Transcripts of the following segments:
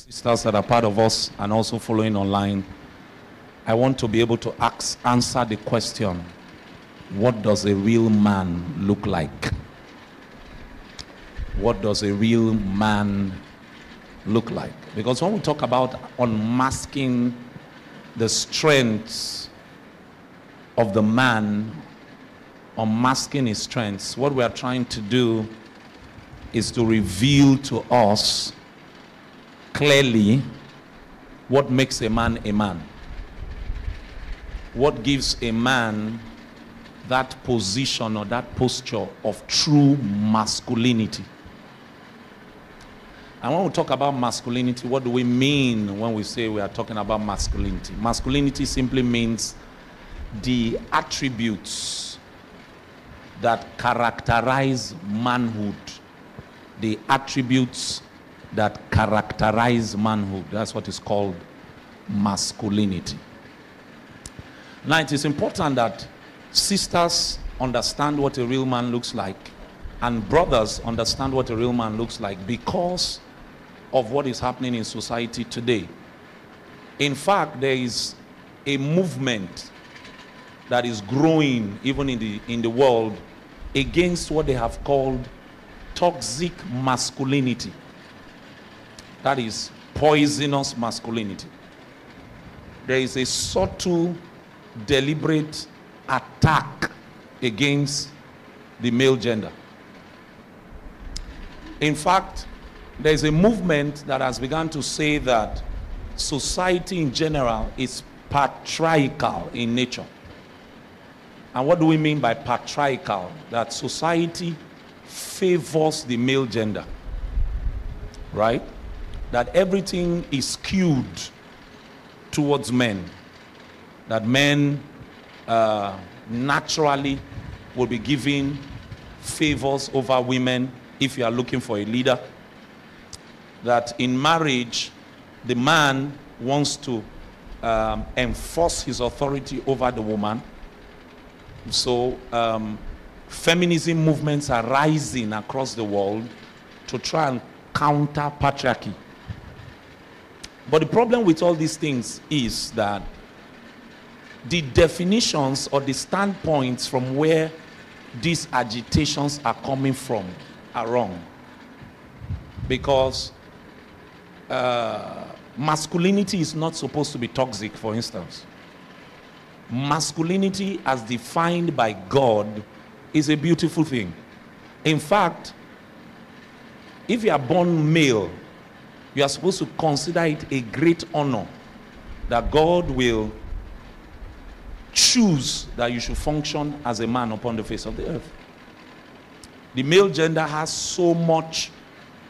Sisters that are part of us and also following online, I want to be able to answer the question, what does a real man look like? What does a real man look like? Because when we talk about unmasking the strengths of the man, unmasking his strengths, what we are trying to do is to reveal to us clearly what makes a man a man. What gives a man that position or that posture of true masculinity. And when we talk about masculinity, what do we mean when we say we are talking about masculinity? Masculinity simply means the attributes that characterize manhood. The attributes that characterize manhood. That's what is called masculinity. Now, it is important that sisters understand what a real man looks like and brothers understand what a real man looks like because of what is happening in society today. In fact, there is a movement that is growing even in the world against what they have called toxic masculinity. That is poisonous masculinity. There is a subtle, deliberate attack against the male gender. In fact, there is a movement that has begun to say that society in general is patriarchal in nature. And what do we mean by patriarchal? That society favors the male gender, right? That everything is skewed towards men. That men naturally will be given favors over women if you are looking for a leader. That in marriage, the man wants to enforce his authority over the woman. So feminism movements are rising across the world to try and counter patriarchy. But the problem with all these things is that the definitions or the standpoints from where these agitations are coming from are wrong. Because masculinity is not supposed to be toxic, for instance. Masculinity as defined by God is a beautiful thing. In fact, if you are born male, you are supposed to consider it a great honor that God will choose that you should function as a man upon the face of the earth. The male gender has so much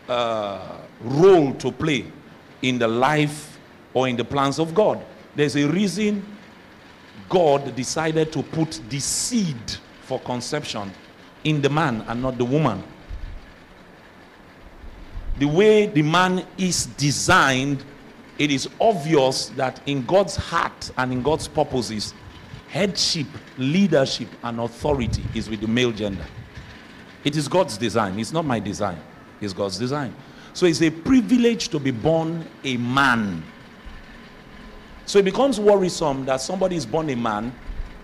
role to play in the life or in the plans of God. There's a reason God decided to put the seed for conception in the man and not the woman. The way the man is designed, it is obvious that in God's heart and in God's purposes, headship, leadership, and authority is with the male gender. It is God's design. It's not my design. It's God's design. So it's a privilege to be born a man. So it becomes worrisome that somebody is born a man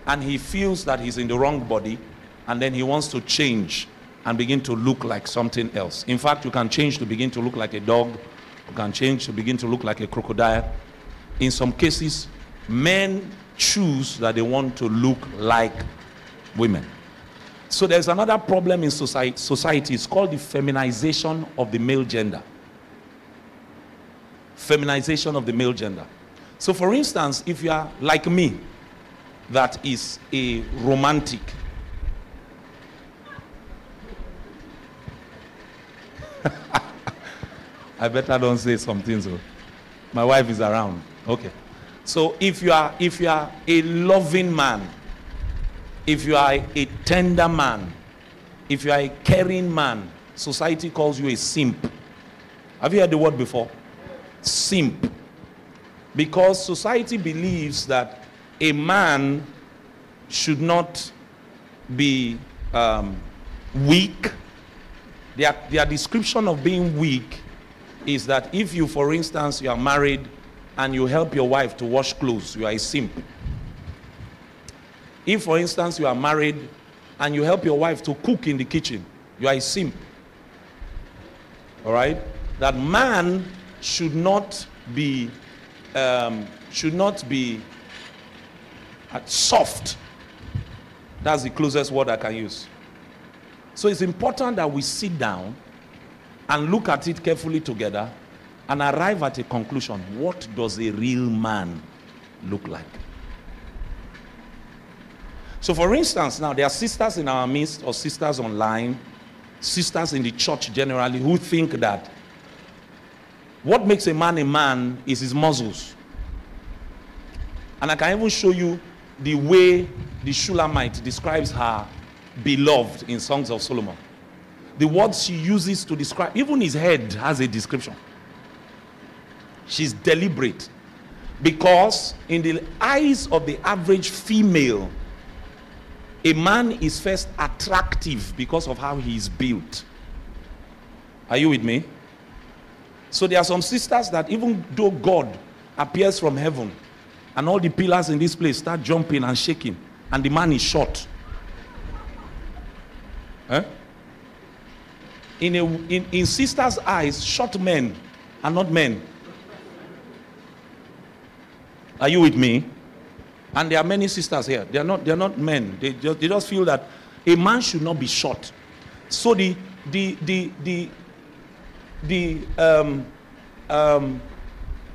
and he feels that he's in the wrong body and then he wants to change and begin to look like something else. In fact, you can change to begin to look like a dog. You can change to begin to look like a crocodile. In some cases, men choose that they want to look like women. So there's another problem in society. It's called the feminization of the male gender. Feminization of the male gender. So for instance, if you are like me, that is a romantic, I better don't say something so. My wife is around. Okay. So if you are a loving man, if you are a tender man, if you are a caring man, society calls you a simp. Have you heard the word before? Simp. Because society believes that a man should not be weak. Their description of being weak is that if you, for instance, you are married and you help your wife to wash clothes, you are a simp. If, for instance, you are married and you help your wife to cook in the kitchen, you are a simp. All right? That man should not be soft. That's the closest word I can use. So it's important that we sit down and look at it carefully together and arrive at a conclusion. What does a real man look like? So for instance, now there are sisters in our midst, or sisters online, sisters in the church generally, who think that what makes a man is his muscles. And I can even show you the way the Shulamite describes her beloved in Songs of Solomon. The words she uses to describe, even his head has a description. She's deliberate. Because in the eyes of the average female, a man is first attractive because of how he is built. Are you with me? So there are some sisters that even though God appears from heaven and all the pillars in this place start jumping and shaking and the man is short. Huh? In sisters' eyes, short men are not men. Are you with me? And there are many sisters here. They are not men. They just feel that a man should not be short. So the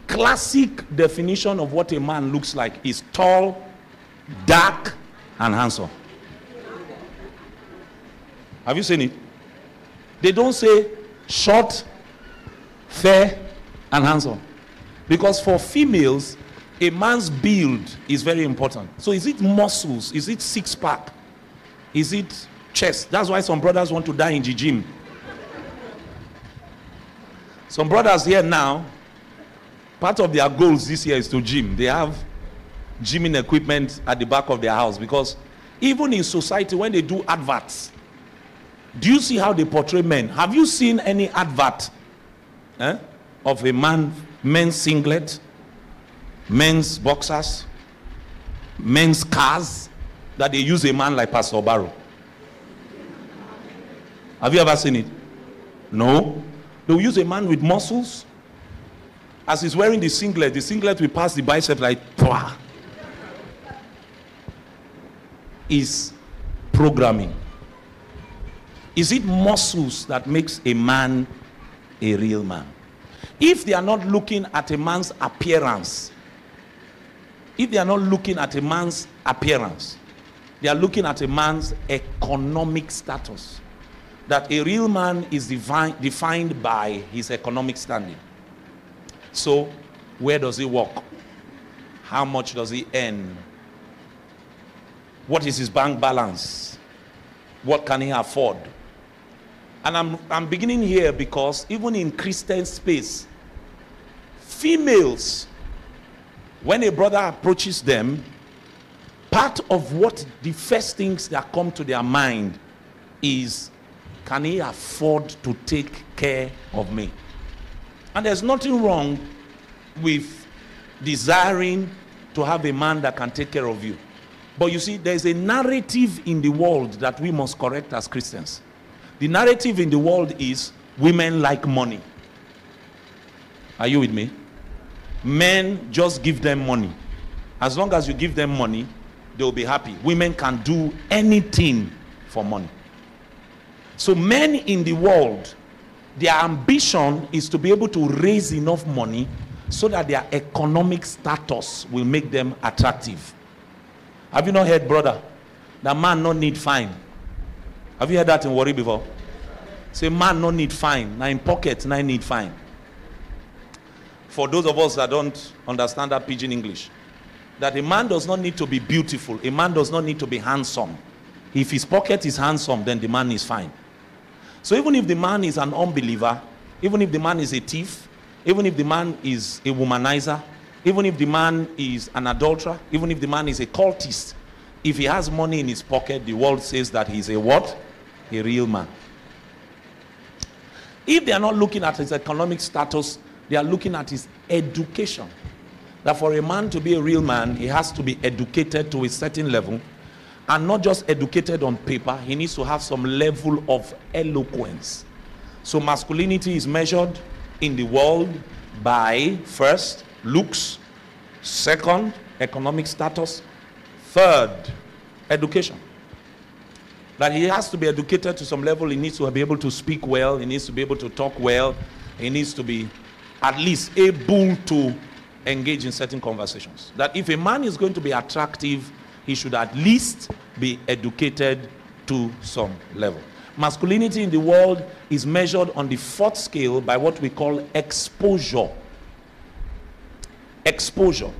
classic definition of what a man looks like is tall, dark, and handsome. Have you seen it? They don't say short, fair, and handsome. Because for females, a man's build is very important. So is it muscles? Is it six-pack? Is it chest? That's why some brothers want to die in the gym. Some brothers here now, part of their goals this year is to gym. They have gymming equipment at the back of their house, because even in society, when they do adverts, do you see how they portray men? Have you seen any advert of a men's singlet, men's boxers, men's cars, that they use a man like Pastor Barrow? Have you ever seen it? No. They will use a man with muscles. As he's wearing the singlet will pass the bicep like pwah. Is programming. Is it muscles that makes a man a real man? If they are not looking at a man's appearance, they are looking at a man's economic status. That a real man is defined by his economic standing. So, where does he work? How much does he earn? What is his bank balance? What can he afford? And I'm beginning here because even in Christian space, females, when a brother approaches them, part of what the first things that come to their mind is, can he afford to take care of me? And there's nothing wrong with desiring to have a man that can take care of you. But you see, there's a narrative in the world that we must correct as Christians. The narrative in the world is women like money. Are you with me? Men, just give them money. As long as you give them money, they'll be happy. Women can do anything for money. So men in the world, their ambition is to be able to raise enough money so that their economic status will make them attractive. Have you not heard, brother, that man no need fine? Have you heard that in Warri before? Say, man no need fine. Now in pocket, now need fine. For those of us that don't understand that pidgin English, that a man does not need to be beautiful. A man does not need to be handsome. If his pocket is handsome, then the man is fine. So even if the man is an unbeliever, even if the man is a thief, even if the man is a womanizer, even if the man is an adulterer, even if the man is a cultist, if he has money in his pocket, the world says that he's a what? A real man. If they are not looking at his economic status, they are looking at his education. That for a man to be a real man, he has to be educated to a certain level, and not just educated on paper, he needs to have some level of eloquence. So masculinity is measured in the world by, first, looks, second, economic status, third, education. That he has to be educated to some level. He needs to be able to speak well, he needs to be able to talk well, he needs to be at least able to engage in certain conversations. That if a man is going to be attractive, he should at least be educated to some level. Masculinity in the world is measured on the fourth scale by what we call exposure. Exposure.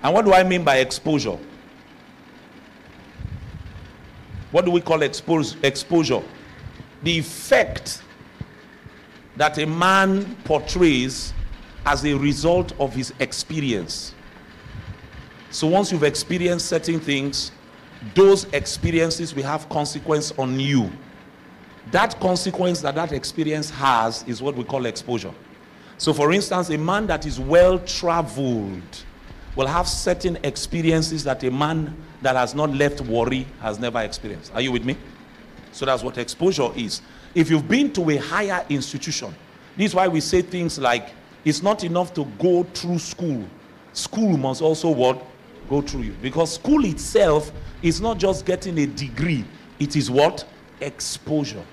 And what do I mean by exposure? What do we call exposure? The effect that a man portrays as a result of his experience. So once you've experienced certain things, those experiences will have consequence on you. That consequence that that experience has is what we call exposure. So for instance, a man that is well traveled will have certain experiences that a man that has not left warri has never experienced. Are you with me? So that's what exposure is. If you've been to a higher institution, this is why we say things like, it's not enough to go through school. School must also what? Go through you. Because school itself is not just getting a degree. It is what? Exposure.